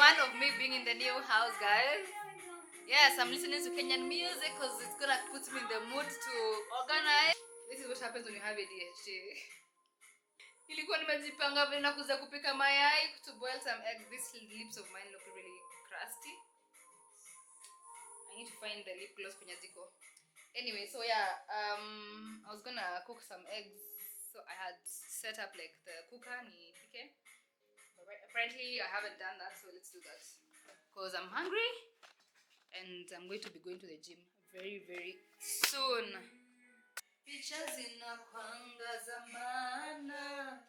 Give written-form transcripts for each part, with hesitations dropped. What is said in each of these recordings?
1 of me being in the new house, guys. Yes, I'm listening to Kenyan music because it's gonna put me in the mood to organize. This is what happens when you have ADHD. Ilikuwa nimejipanga vile nakuza kupika mayai to boil some eggs. These lips of mine look really crusty. I need to find the lip gloss kwenye ziko. Anyway, so yeah, I was gonna cook some eggs. So I had set up like the cooker nipike. But apparently I haven't done that, so let's do that. Because I'm hungry and I'm going to be going to the gym very, very soon. Picha zinakwanga zamana,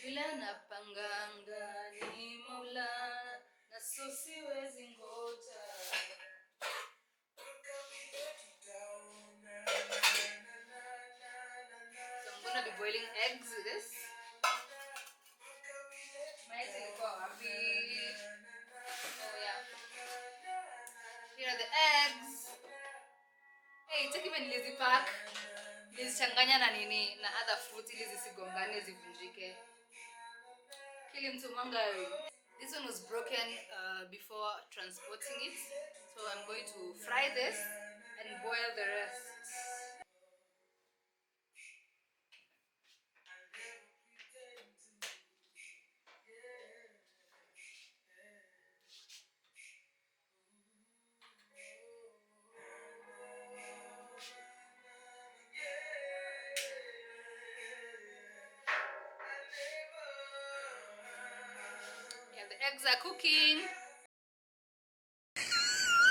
yule napanganga ni Maulana, na so siwezi ngoja. So I'm gonna be boiling eggs with this. My eggs ilikuwa wapi? Oh yeah. Here are the eggs. Hey, take even lazy pack. Nilizichanganya na nini na other fruit ili zisigongane zivunjike. Kili mtu mangari. This one was broken before transporting it. So I'm going to fry this and boil the rest. Yeah, the eggs are cooking.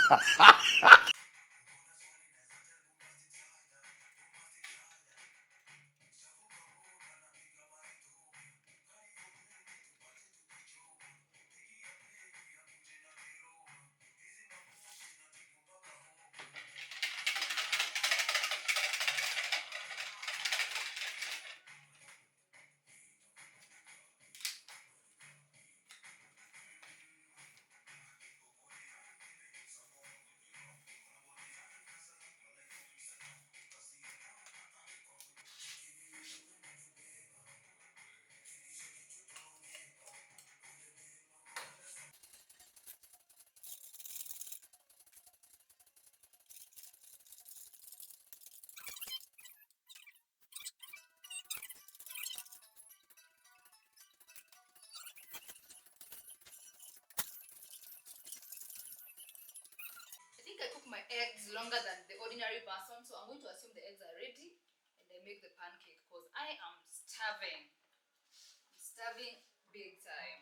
I think I cook my eggs longer than the ordinary person, so I'm going to assume the eggs are ready and I make the pancake because I am starving. I'm starving big time.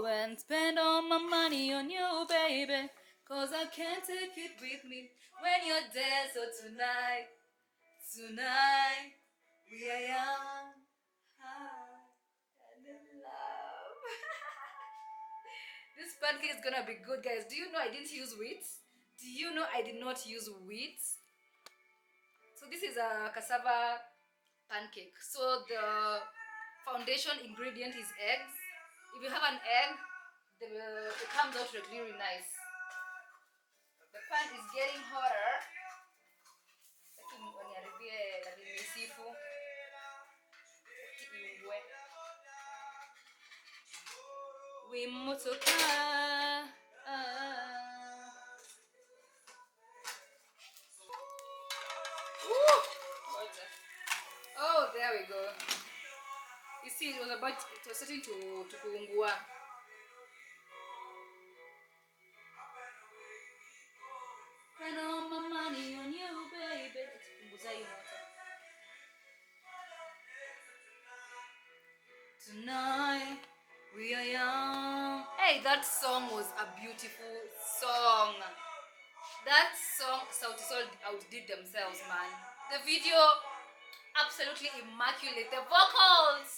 And spend all my money on you, baby, cause I can't take it with me when you're there. So tonight we are young, high, and in love. This pancake is gonna be good, guys. Do you know I didn't use wheat? Do you know I did not use wheat? So this is a cassava pancake. So the foundation ingredient is eggs. If you have an egg, it comes out really nice. The pan is getting hotter. We motoka. Oh, there we go. You see, it was starting to kuungua. Spend all my money on you, baby. Tonight we are young. Hey, that song was a beautiful song. That song, Sauti Sol outdid themselves, man. The video, absolutely immaculate. The vocals,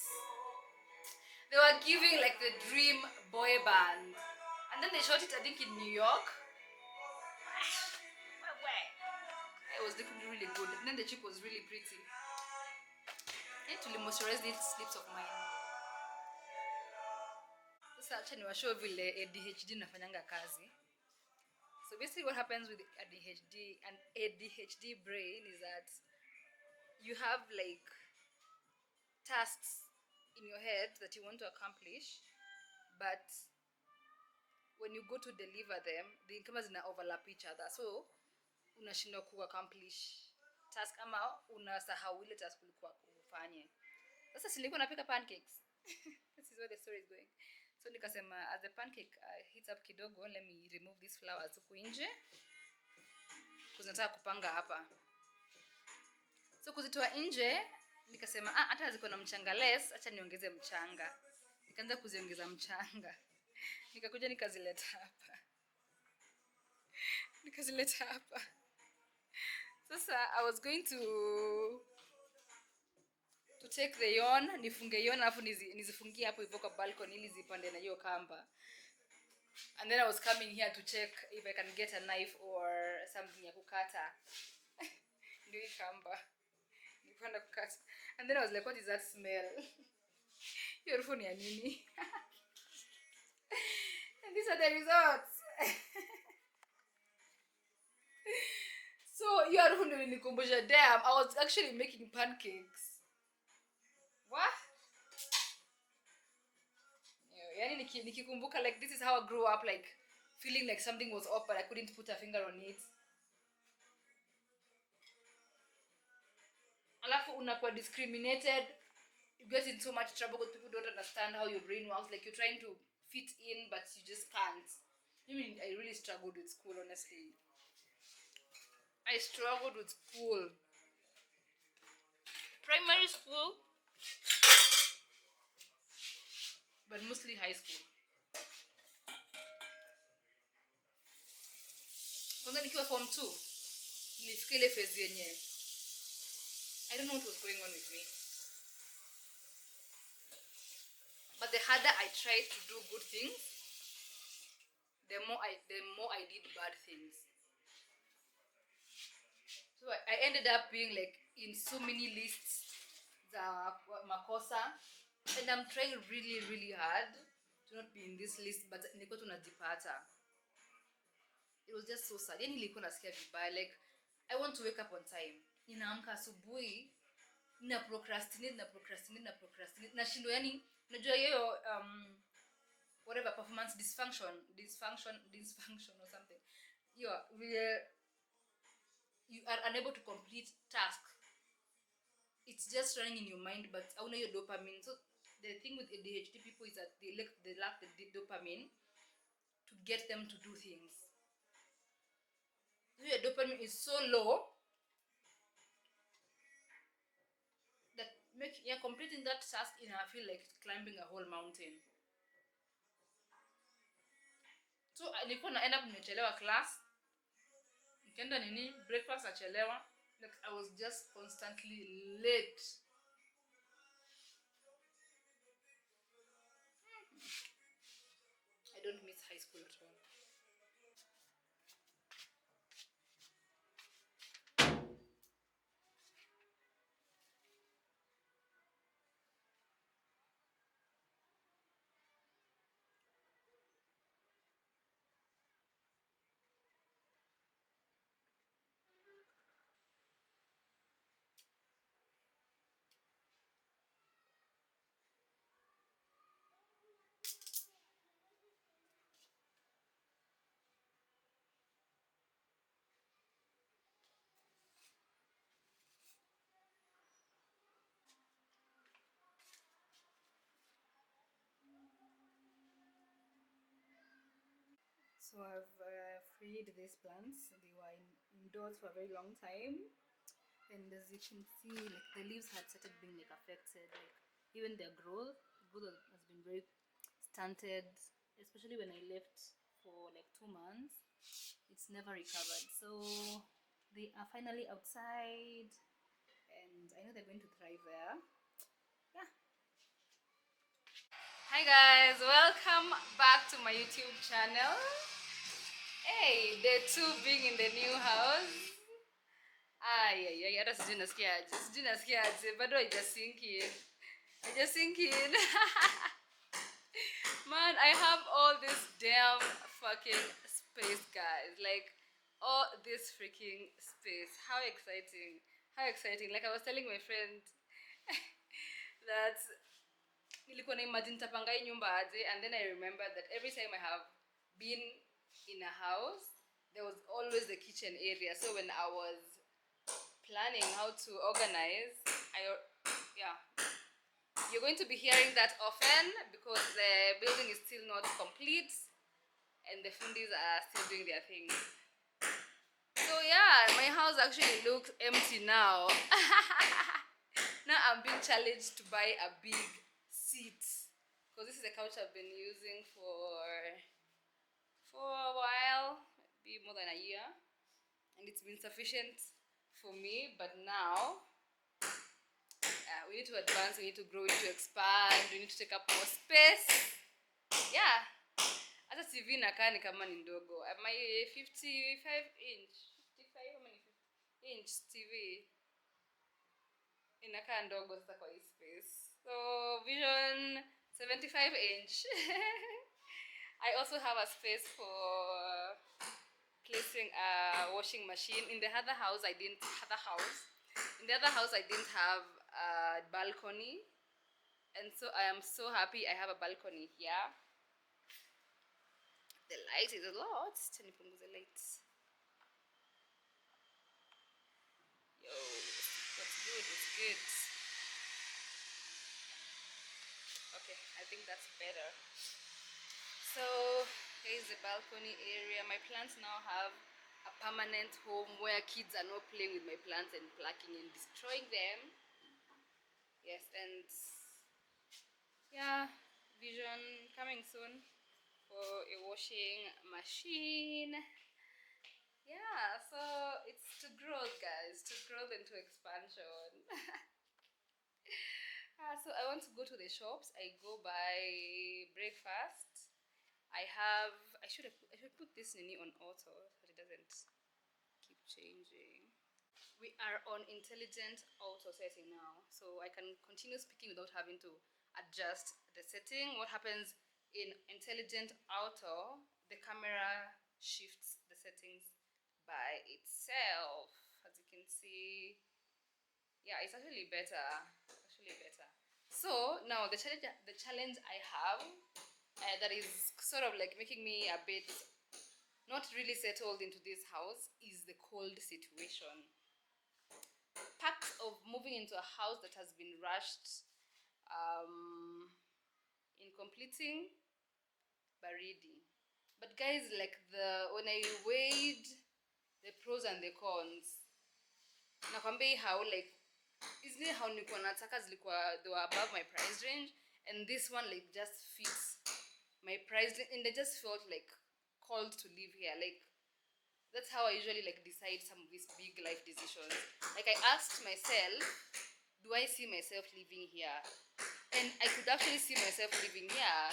they were giving like the dream boy band. And then they shot it, I think, in New York. Where? It was looking really good. And then the chick was really pretty. I need to moisturize these lips of mine. Sasa acha niwashow vile ADHD nafanyanga kazi. So basically what happens with ADHD and ADHD brain is that you have like tasks in your head that you want to accomplish, but when you go to deliver them, the kama zina overlap each other, so unashindwa ku accomplish task ama unasahau ile task ulikuwa ufanye. Sasa silikuwa napika pancakes. This is where the story is going. So nikasema as the pancake heats up kidogo, let me remove these flowers huku nje kuzataka kupanga hapa. So kuzitoa nje nikasema hata ziko na mchanga less, acha niongeze mchanga. Nikaanza kuziongeza mchanga. Nikakuja nikazileta hapa. Sasa I was going to take the yarn, nifunge yarn alafu nizifungie hapo hivyo kwa balcony ili zipande na hiyo kamba. And then I was coming here to check if I can get a knife or something ya kukata. Ndio hii kamba. Nipanda kukata. And then I was like, what is that smell? Hiyo harufu ni ya nini? And these are the results. So hiyo harufu ndio ilinikumbusha, damn, I was actually making pancakes. What? Yani nikikumbuka like this is how I grew up, like feeling like something was off but I couldn't put a finger on it. Alafu unakuwa discriminated, you get in so much trouble because people don't understand how your brain works, like you're trying to fit in but you just can't. I mean, I really struggled with school, honestly. I struggled with school. Primary school, but mostly high school. Kwanza nikiwa form 2, nilifika ile phase yenye I don't know what was going on with me. But the harder I tried to do good things, the more I did bad things. So I ended up being like in so many lists za makosa, and I'm trying really really hard to not be in this list, but niko tunajipata. It was just so sad. Yani nilikuwa nasikia vibaya, like I want to wake up on time. Ninaamka asubuhi, nina procrastinate. Na shindo, yani unajua hiyo whatever, performance dysfunction or something. You are unable to complete task. It's just running in your mind, but hauna your dopamine. So the thing with ADHD people is that they lack the dopamine to get them to do things. So your dopamine is so low that completing that task in I feel like climbing a whole mountain. So nilikuwa na end up nimechelewa class. Nikaenda breakfast achelewa. Like I was just constantly late. I don't miss high school at all. So I've freed these plants. They were indoors for a very long time, and as you can see, like the leaves had started being like affected. Like even their growth has been very stunted. Especially when I left for like 2 months, it's never recovered. So they are finally outside, and and I know they're going to thrive there. Yeah. Hi guys, welcome back to my YouTube channel. Hey, day 2 being in the new house. Ay, hata sijui nasikiaje, bado haijasink in. Man, I have all this damn fucking space, guys. Like, all this freaking space. How exciting. How exciting. Like, I was telling my friend that nilikuwa na imagine tapanga hii nyumba aje, and then I remembered that every time I have been in a house, there was always the kitchen area. So when I was planning how to organize, yeah, you're going to be hearing that often because the building is still not complete and the fundis are still doing their thing. So yeah, my house actually looks empty now. Now I'm being challenged to buy a big seat because this is a couch I've been using for a while, maybe more than a year, and it's been sufficient for me. But now we need to advance, we need to grow, we need to expand, we need to take up more space. Yeah, hata TV inakaa ni kama ni ndogo. My 55 inch, 55 how many inch TV inakaa ndogo sasa kwa hii space. So vision 75 inch. I also have a space for placing a washing machine. In the other house I didn't have a balcony, and so I am so happy I have a balcony here. The light is a lot. Nipunguze the lights. Yo, that's good. It's good. Okay, I think that's better. So here's the balcony area. My plants now have a permanent home where kids are not playing with my plants and plucking and destroying them. Yes, and yeah, vision coming soon for a washing machine. Yeah, so it's to growth, guys, to growth and to expansion. So I want to go to the shops. I go buy breakfast. I should put this Nini on auto so it doesn't keep changing. We are on intelligent auto setting now, so I can continue speaking without having to adjust the setting. What happens in intelligent auto, the camera shifts the settings by itself, as you can see. Yeah, it's actually better. So now the challenge I have that is sort of like making me a bit not really settled into this house is the cold situation. Parts of moving into a house that has been rushed in completing baridi. But guys, like when I weighed the pros and the cons, nakwambia how like isn't it how nilikuwa nataka they were above my price range, and this one like just fits my price and I just felt like called to live here. Like that's how I usually like decide some of these big life decisions. Like I asked myself, do I see myself living here? And I could actually see myself living here.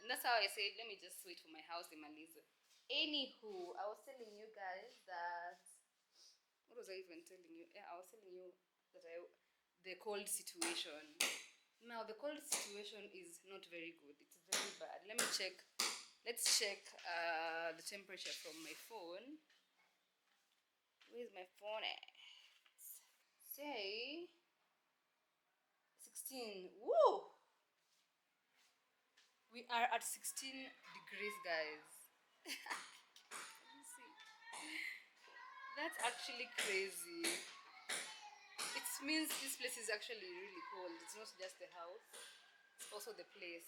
And that's how I said, let me just wait for my house in Maliza. Anywho, I was telling you guys that, what was I even telling you? Yeah, I was telling you that the cold situation. Now the cold situation is not very good. It's very bad. Let's check the temperature from my phone. Where's my phone at? Say 16. Woo! We are at 16 degrees, guys. Let me see. That's actually crazy. It means this place is actually really cold. It's not just the house, it's also the place.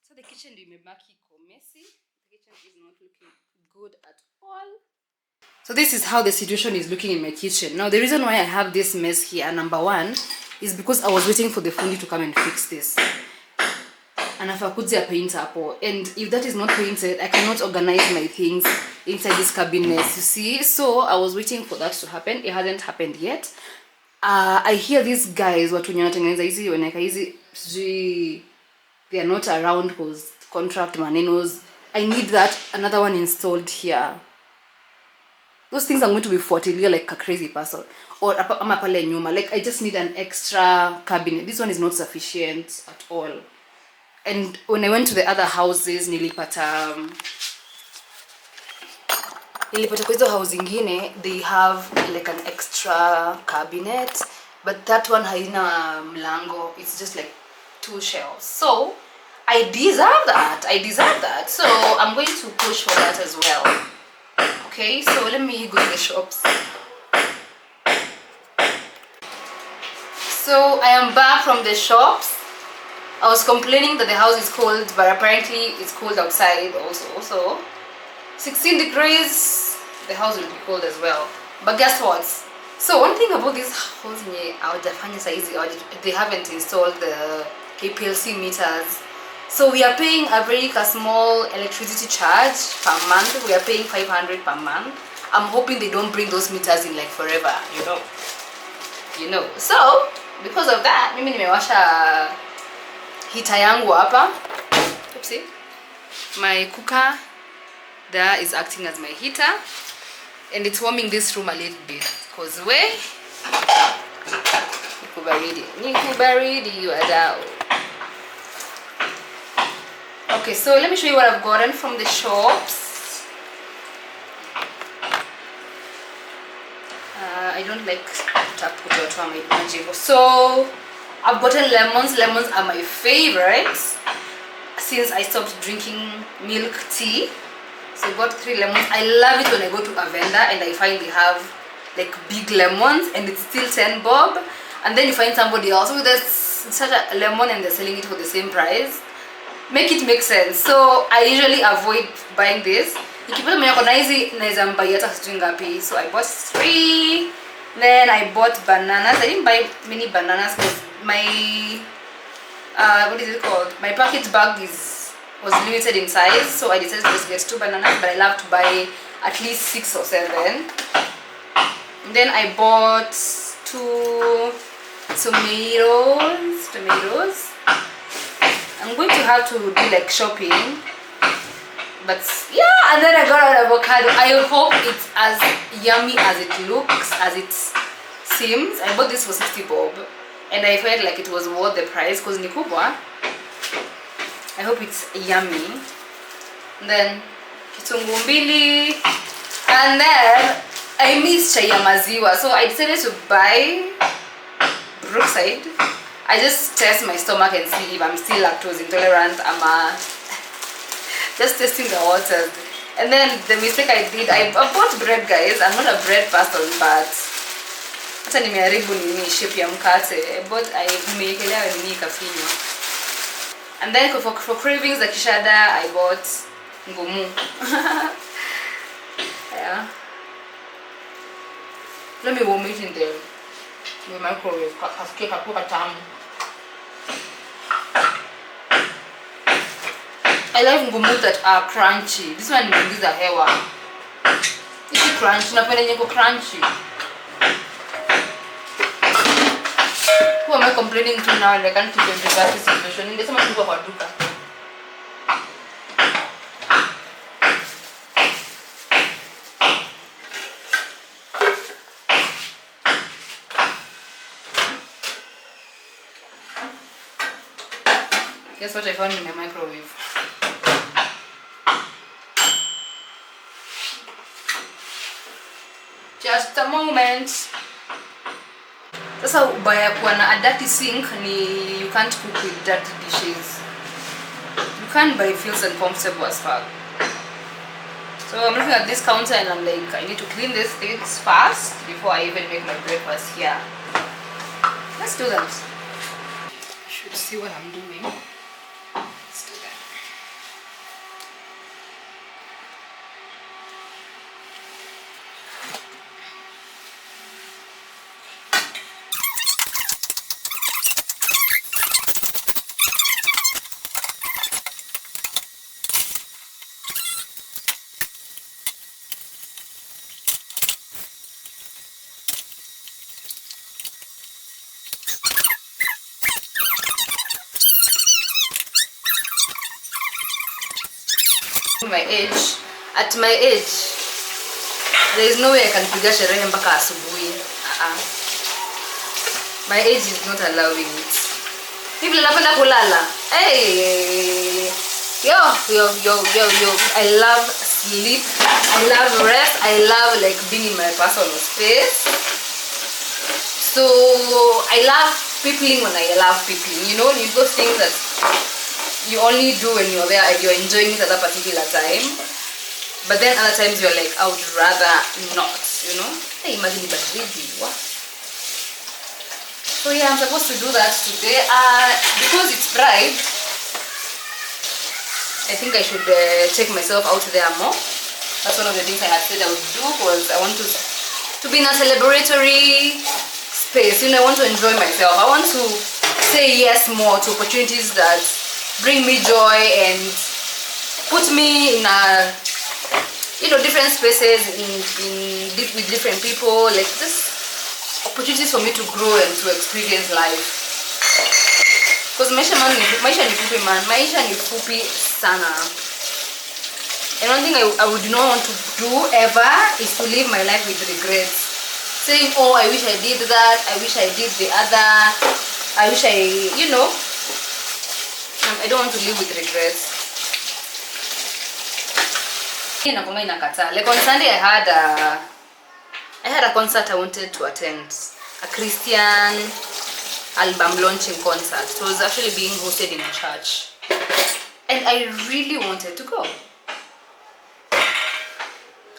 So the kitchen imebaki messy. The kitchen is not looking good at all. So this is how the situation is looking in my kitchen. Now the reason why I have this mess here, number one, is because I was waiting for the fundi to come and fix this. anafaa kuja paint hapo, and if that is not painted I cannot organize my things inside this cabinet, you see. So I was waiting for that to happen. It hasn't happened yet. I hear these guys watu wenye wanatengeneza hizi wanaweka hizi sijui they are not around cause contract manenos. I need that another one installed here. Those things I'm going to be fuatilia like a crazy person. Or ama pale nyuma, like I just need an extra cabinet. This one is not sufficient at all. And when I went to the other houses nilipata kwa hizo house zingine they have like an extra cabinet, but that one haina mlango. It's just like 2 shelves. So I deserve that. So I'm going to push for that as well. Okay, so let me go to the shops. So I am back from the shops. I was complaining that the house is cold, but apparently it's cold outside also. So 16 degrees, the house will be cold as well. But guess what? So one thing about this house, they haven't installed the KPLC meters. So we are paying a very small electricity charge per month. We are paying 500 per month. I'm hoping they don't bring those meters in like forever, you know. So because of that, mimi nimewasha heater yangu hapa. Oopsie. My cooker there is acting as my heater, and it's warming this room a little bit because niku baridi wadau. Okay, so let me show you what I've gotten from the shops. I don't like tapu. So I've gotten lemons. Lemons are my favorites since I stopped drinking milk tea. So I got 3 lemons. I love it when I go to a vendor and I find they have like big lemons and it's still 10 bob, and then you find somebody else with such a lemon and they're selling it for the same price. Make it make sense. So I usually avoid buying this. Ikipata mwenye kona hizi naweza mbai hata sijui ngapi. So I bought 3. Then I bought bananas. I didn't buy many bananas because my what is it called? My packet bag was limited in size, so I decided to just get 2 bananas, but I love to buy at least 6 or 7. And then I bought 2 tomatoes. I'm going to have to do like shopping, but yeah. And then I got an avocado. I hope it's as yummy as it looks, as it seems. I bought this for 60 bob and I felt like it was worth the price because ni kubwa. I hope it's yummy. And then kitunguu mbili, and then I missed chai ya maziwa, so I decided to buy Brookside. I just test my stomach and see if I'm still lactose intolerant. I'm just testing the waters. And then the mistake I did, I bought bread, guys. I'm not a bread person, but hata nimeharibu nini shape ya mkate. I nimeekelea nini kafinyo. And then for cravings the kishada, I bought ngumu. Yeah. Let me warm it in the microwave. I like ngumu that are crunchy. This one is a hewa. It's crunchy. Napenda yenye crunchy. Who am I complaining to now? I can't keep the reverse situation. Ningesema tu kwa duka. Guess what I found in the microwave? Just a moment. Sasa ubaya kuwa na a dirty sink ni you can't cook with dirty dishes. You can't buy feels uncomfortable as fuck. So I'm looking at this counter and I'm like, I need to clean these things fast before I even make my breakfast here. Let's do that. I should see what I'm doing. Let's do that. At my age, there is no way I can piga sherehe mpaka asubuhi. My age is not allowing it. People napenda kulala. Hey, yo. I love sleep. I love rest. I love like being in my personal space. So I love peopling when I love peopling. You know, those things that you only do when you're there and you're enjoying it at that particular time. But then other times you're like, I would rather not, you know. Hey, imagine if I really what? So yeah, I'm supposed to do that today. Because it's Pride, I think I should take myself out there more. That's one of the things I had said I would do, because I want to be in a celebratory space. You know, I want to enjoy myself. I want to say yes more to opportunities that bring me joy and put me in a, different spaces, with different people, like just opportunities for me to grow and to experience life. Because maisha ni fupi man, maisha ni fupi sana. And one thing I would not want to do ever is to live my life with regrets. Saying, oh, I wish I did that, I wish I did the other, I wish I, I don't want to live with regrets. Like on Sunday I had a concert I wanted to attend, a Christian album launching concert. It was actually being hosted in a church, and I really wanted to go.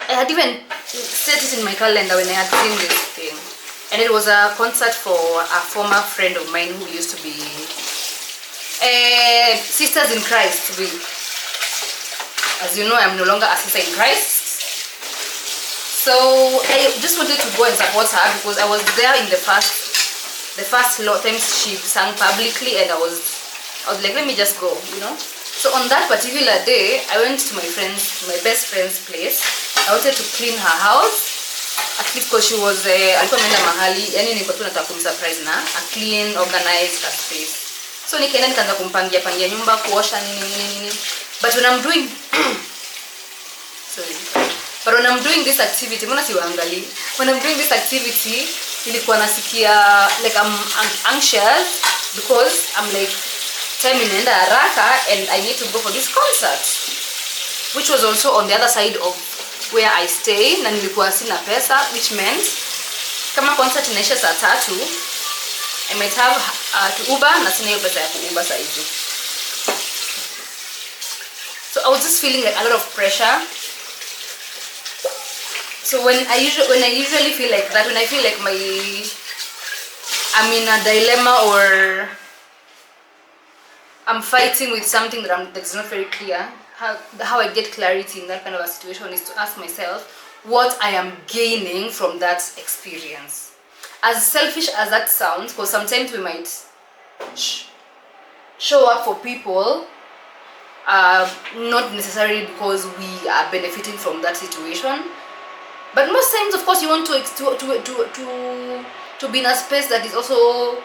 I had even set it in my calendar when I had seen this thing, and it was a concert for a former friend of mine who used to be Sisters in Christ. As you know, I'm no longer a sister in Christ. So I just wanted to go and support her, because I was there in the first lot times she sang publicly, and I was like, let me just go, So on that particular day, I went to my best friend's place. I wanted to clean her house, at least because she was alikuwa ameenda mahali, yani nilikuwa tu nataka kumsurprise na a clean, organized her space. So nikaenda nikaanza kumpangia nyumba, kuosha nini. But when I'm doing But when I'm doing this activity, when I'm doing this activity, nilikuwa nasikia like I'm anxious, because I'm like, time inaenda haraka and I need to go for this concert, which was also on the other side of where I stay, na nilikuwa sina pesa, which meant kama concert inaisha saa 3, I might have to Uber, na sina hiyo pesa ya kuuber saa hizo. So I was just feeling like a lot of pressure. So when I usually feel like that, when I feel like I'm in a dilemma, or I'm fighting with something that's not very clear, how I get clarity in that kind of a situation is to ask myself what I am gaining from that experience. As selfish as that sounds, because sometimes we might show up for people not necessarily because we are benefiting from that situation, but most times, of course, you want to be in a space that is also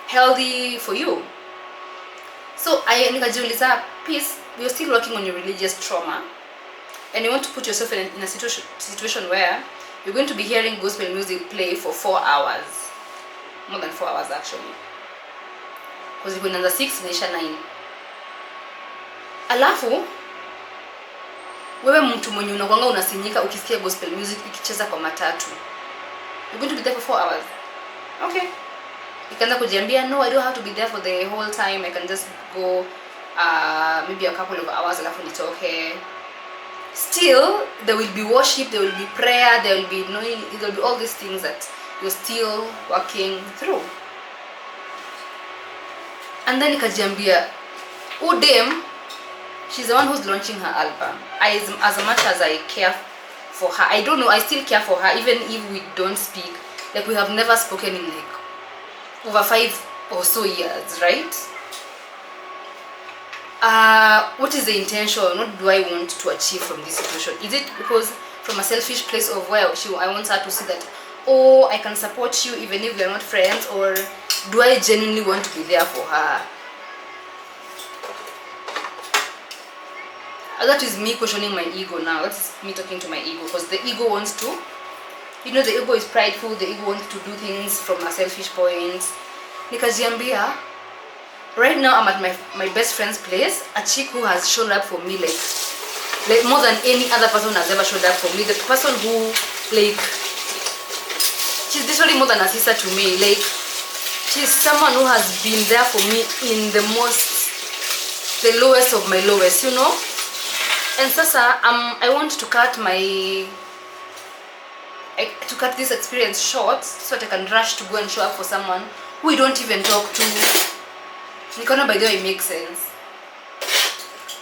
healthy for you. So I nikajiuliza, peace, you're still working on your religious trauma, and you want to put yourself in a situation where you're going to be hearing gospel music play for 4 hours, more than 4 hours actually, because you're going to 6 inaisha 9. Alafu wewe mtu mwenye unakwanga unasinyika ukisikia gospel music ikicheza kwa matatu, you're going to be there for 4 hours. Okay, ikaanza kujiambia, no, I don't have to be there for the whole time, I can just go maybe a couple of hours alafu nitoke. Still there will be worship, there will be prayer, there will be all these things that you're still working through. And then ikajiambia, udem, she's the one who's launching her album. As much as I care for her, I don't know, I still care for her, even if we don't speak. Like, we have never spoken in like over 5 or so years, right? What is the intention? What do I want to achieve from this situation? Is it because from a selfish place of where I want her to see that, oh, I can support you even if we are not friends, or do I genuinely want to be there for her? That is me questioning my ego now. That's me talking to my ego, because the ego wants to, the ego is prideful. The ego wants to do things from a selfish point. Nikajiambia, right now I'm at my best friend's place, a chick who has shown up for me like more than any other person has ever showed up for me. The person who, like, she's literally more than a sister to me. Like, she's someone who has been there for me in the lowest of my lowest, And sasa I want to cut this experience short so that I can rush to go and show up for someone who we don't even talk to. Nikaona, by the way, it makes sense.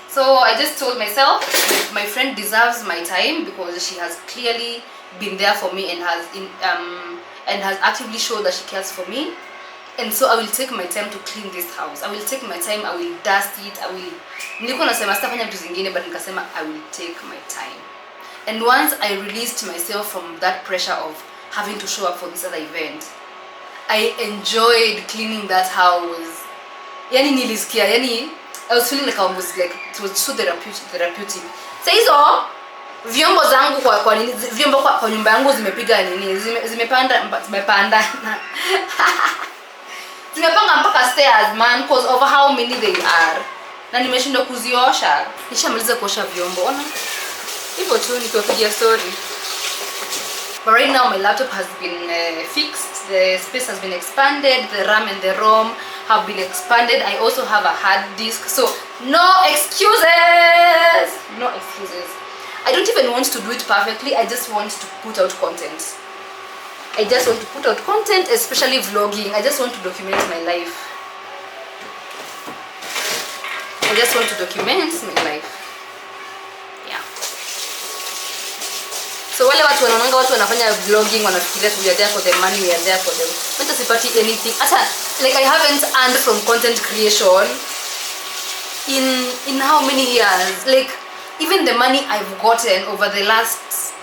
So I just told myself my friend deserves my time, because she has clearly been there for me and has actively showed that she cares for me. And so I will take my time to clean this house. I will take my time, I will dust it, nilikuwa nasema sitafanya vitu zingine, but nikasema I will take my time. And once I released myself from that pressure of having to show up for this other event, I enjoyed cleaning that house. Nilisikia, I was feeling like I was like, it was so therapeutic. Sasa hizo vyombo zangu kwa nyumba yangu zimepiga zimepanda zimepanga mpaka stairs, man, because of how many they are. Na nimeshindwa kuziosha. Nishamaliza kuosha vyombo. Ona. Hivyo tu nikiwapigia story. But right now my laptop has been fixed. The space has been expanded. The RAM and the ROM have been expanded. I also have a hard disk. So no excuses. No excuses. I don't even want to do it perfectly. I just want to put out content. I just want to put out content, especially vlogging. I just want to document my life. I just want to document my life. Yeah. So wale watu wanaonanga watu wanafanya vlogging wanafikiria we are there for the money, we are there for them. Hata sipati anything. Hata like I haven't earned from content creation in how many years? Like even the money I've gotten over the last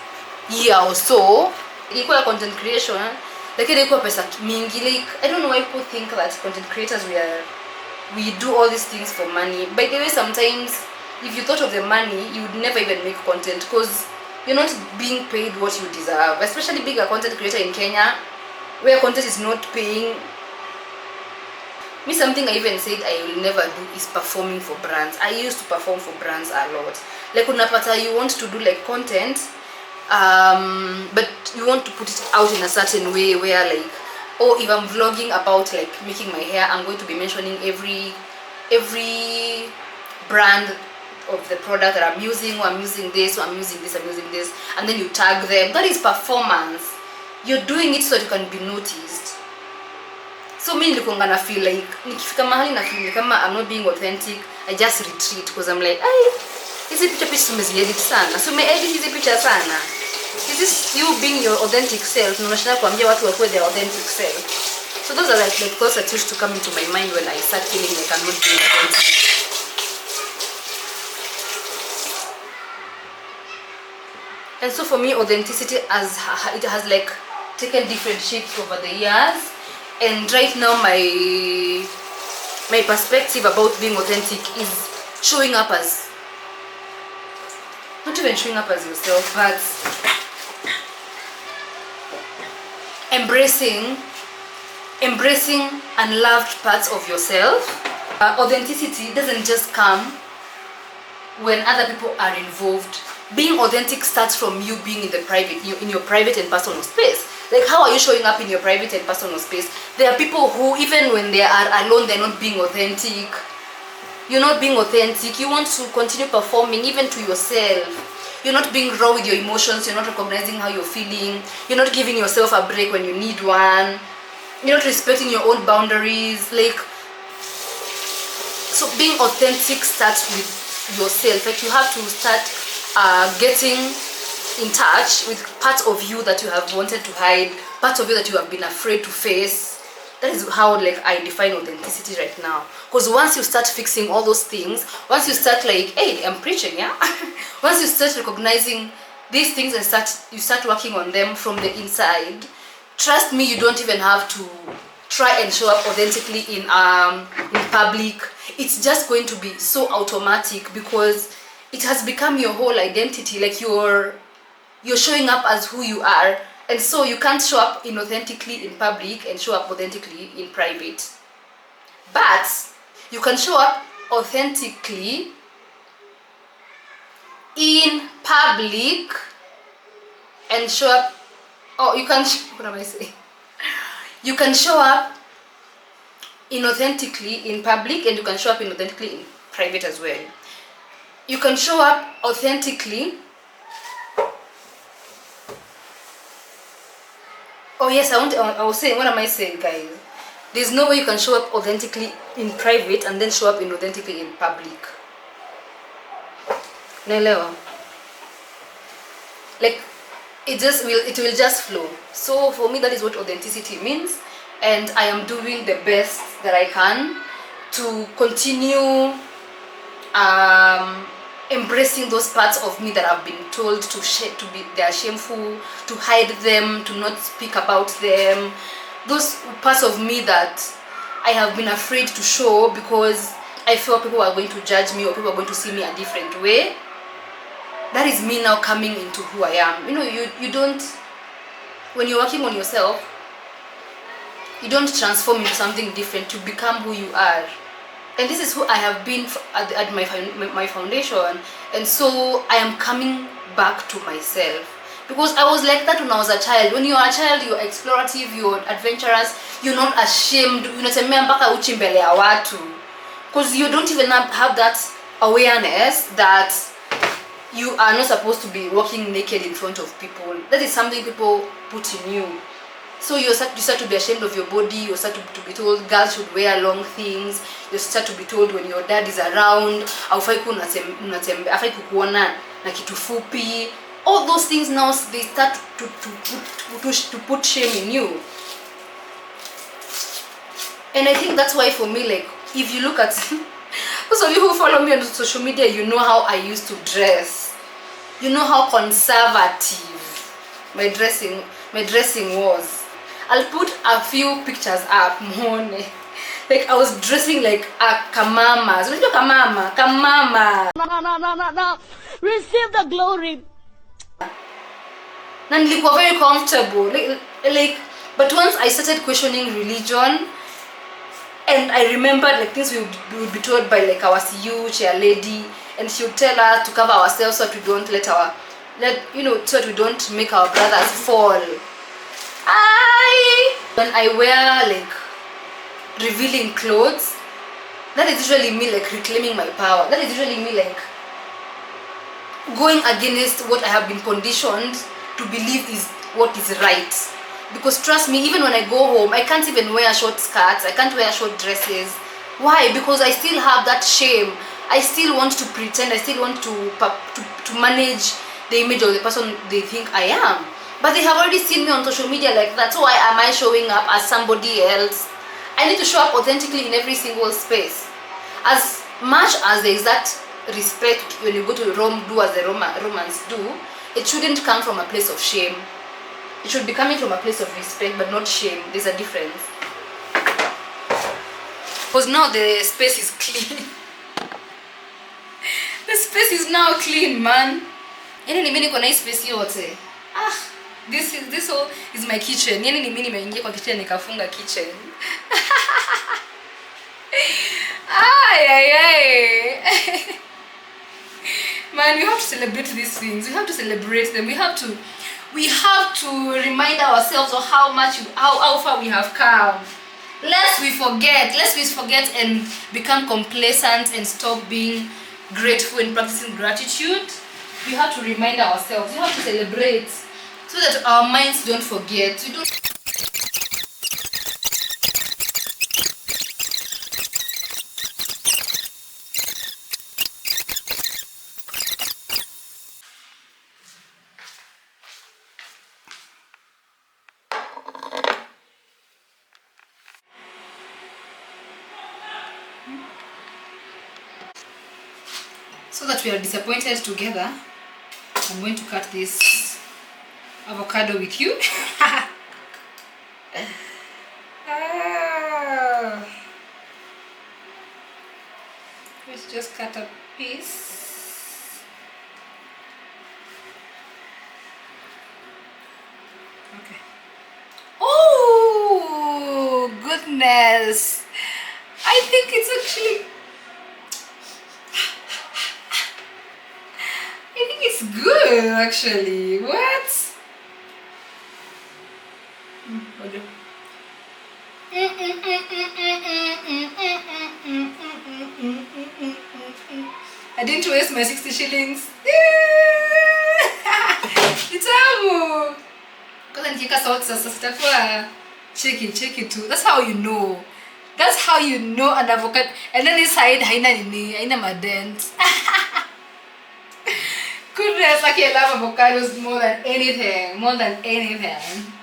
year or so, ilikuwa content creation, like ilikuwa pesa mingi. Like I don't know why people think that content creators we do all these things for money. By the way, sometimes if you thought of the money, you would never even make content, because you're not being paid what you deserve. Especially being a content creator in Kenya, where content is not paying. Me, something I even said I will never do is performing for brands. I used to perform for brands a lot. Like unapata you want to do like content, but you want to put it out in a certain way where like, oh, if I'm vlogging about like making my hair, I'm going to be mentioning every brand of the product that I'm using, or I'm using this, or I'm using this, I'm using this, and then you tag them. That is performance. You're doing it so that you can be noticed. So me nilikuwa na feel like nikifika mahali na feel kama I'm not being authentic, I just retreat, because I'm like, hizi picha tumeziedit sana. So umeedit hizi picha sana. Is this you being your authentic self? Unashinda kuambia watu wakuwe their authentic self. So those are like thoughts that used to come into my mind when I start feeling like I'm not being authentic. And so for me, authenticity it has like taken different shapes over the years. And right now my perspective about being authentic is showing up as, not even showing up as yourself, but embracing unloved parts of yourself. Authenticity doesn't just come when other people are involved. Being authentic starts from you being in your private and personal space. Like, how are you showing up in your private and personal space? There are people who, even when they are alone, they're not being authentic. You're not being authentic. You want to continue performing even to yourself. You're not being raw with your emotions. You're not recognizing how you're feeling. You're not giving yourself a break when you need one. You're not respecting your own boundaries. Like, so being authentic starts with yourself. Like, you have to start getting in touch with parts of you that you have wanted to hide, parts of you that you have been afraid to face. That is how like I define authenticity right now. Because once you start fixing all those things, once you start like, hey, I'm preaching, yeah? Once you start recognizing these things and you start working on them from the inside, trust me, you don't even have to try and show up authentically in public. It's just going to be so automatic, because it has become your whole identity. Like you're showing up as who you are, and so you can't show up inauthentically in public and show up authentically in private. But you can show up authentically in public and show up, oh, you can what am I saying? You can show up inauthentically in public and you can show up inauthentically in private as well. You can show up authentically. Oh yes, I was saying, what am I saying, guys? There's no way you can show up authentically in private and then show up inauthentically in public. Naelewa? Like it will just flow. So for me, that is what authenticity means, and I am doing the best that I can to continue embracing those parts of me that I've been told to be they are shameful, to hide them, to not speak about them. Those parts of me that I have been afraid to show because I feel people are going to judge me or people are going to see me a different way. That is me now coming into who I am. You know, you don't, when you're working on yourself, you don't transform into something different to become who you are. And this is who I have been at my foundation, and so I am coming back to myself, because I was like that when I was a child. When you are a child, you're explorative, you're adventurous, you're not ashamed, unatembea mpaka uchi mbele ya watu, because you don't even have that awareness that you are not supposed to be walking naked in front of people. That is something people put in you. So you start to be ashamed of your body. You start to be told girls should wear long things. You start to be told when your dad is around, haufai kukuona na kitu fupi. All those things now, they start to put shame in you. And I think that's why for me, like, if you look at those of you who follow me on social media, you know how I used to dress. You know how conservative my dressing was. I'll put a few pictures up, mone. Like I was dressing like a kamama. So kamama. No. Receive the glory. Na nilikuwa very comfortable. Like, but once I started questioning religion, and I remembered like things we would be told by like our CU chair lady, and she would tell us to cover ourselves so that we don't so that we don't make our brothers fall. When I wear like revealing clothes, that is usually me like reclaiming my power. That is usually me like going against what I have been conditioned to believe is what is right. Because trust me, even when I go home, I can't even wear short skirts, I can't wear short dresses. Why? Because I still have that shame. I still want to pretend, I still want to manage the image of the person they think I am. But they have already seen me on social media like that, so why am I showing up as somebody else? I need to show up authentically in every single space. As much as there is that respect when you go to Rome, do as the Romans do, it shouldn't come from a place of shame. It should be coming from a place of respect, but not shame. There's a difference. Because now the space is clean. The space is now clean, man. Yani ni mimi niko na hii space yote. This whole is my kitchen. Yani ni mimi nimeingia kwa kitchen nikafunga kitchen. Man, we have to celebrate these things. We have to celebrate them. We have to remind ourselves of how far we have come. Lest we forget and become complacent and stop being grateful and practicing gratitude. We have to remind ourselves. We have to celebrate so that our minds don't forget. We don't. So that we are disappointed together, I'm going to cut this avocado with you. Let's just cut a piece. goodness. I think it's actually, I think it's good actually. What? I didn't waste my 60 shillings. Itamu. Because nikiweka salt sasa sitakuwa checky too. That's how you know. That's how you know an avocado. And then inside haina madent. Goodness, like I love avocados more than anything. More than anything.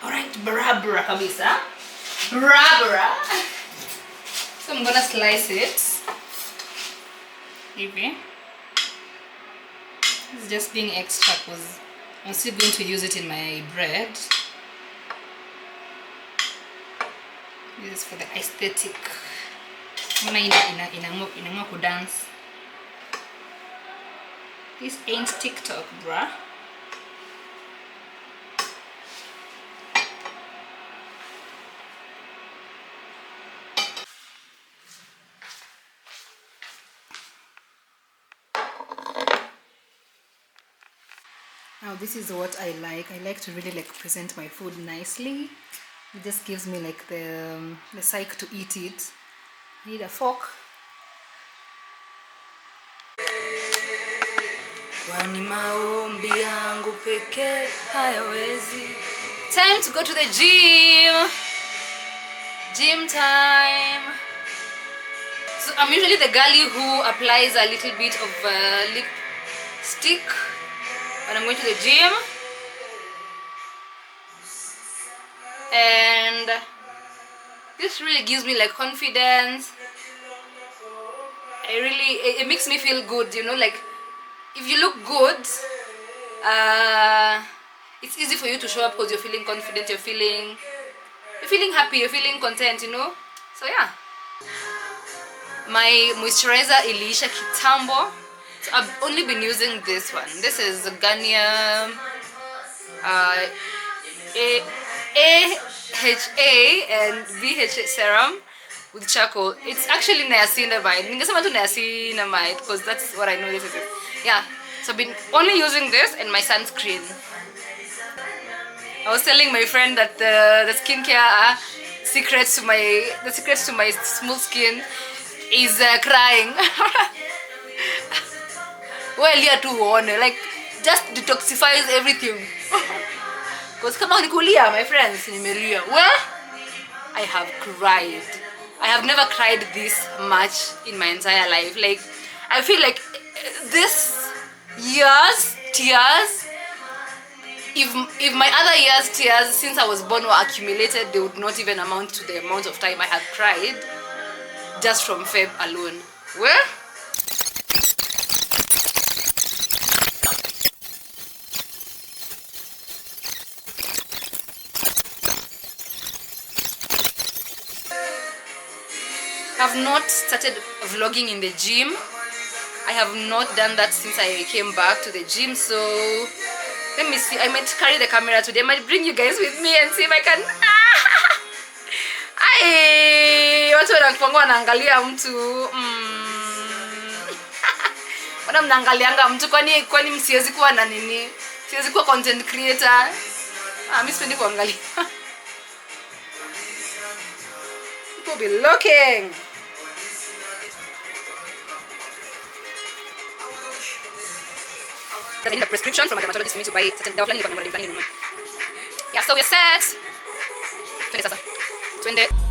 Alright, bra kabisa. Bra. So I'm gonna slice it. Hivi. It's just being extra because I'm still going to use it in my bread. This is for the aesthetic. Inang'o kudance. This ain't TikTok, bruh. Now this is what I like. I like to really present my food nicely. It just gives me the psych to eat it. I need a fork. Kwani maombi yangu pekee hayawezi. Time to go to the gym. Gym time. So I'm usually the girlie who applies a little bit of lipstick when I'm going to the gym. And this really gives me confidence. It makes me feel good, you know, if you look good, it's easy for you to show up because you're feeling confident, you're feeling happy, you're feeling content, you know. So yeah, my moisturizer iliisha kitambo, so I've only been using this one. This is Garnier AHA and BHA serum with charcoal. It's actually niacinamide. Ningesema tu niacinamide because that's what I know this is. Yeah, so I've been only using this and my sunscreen. I was telling my friend that the skincare secrets to my smooth skin is crying. Well, yeah, too on just detoxifies everything. Because kama nikulia, my friends, nimelia. Well, I have cried. I have never cried this much in my entire life. I feel like this year's tears, if my other year's tears since I was born were accumulated, they would not even amount to the amount of time I have cried just from Feb alone. Well, I have not started vlogging in the gym. I have not done that since I came back to the gym, so let me see. I might carry the camera today. I might bring you guys with me and see if I can. Watu wanaangalia mtu. Wana mnaangalianga mtu kwani msiwezi kuwa na nini? Siwezi kuwa content creator. Mimi sipendi kuangalia. People be looking. I need a prescription from a dermatologist for me to buy certain Yeah, so we're set. 20.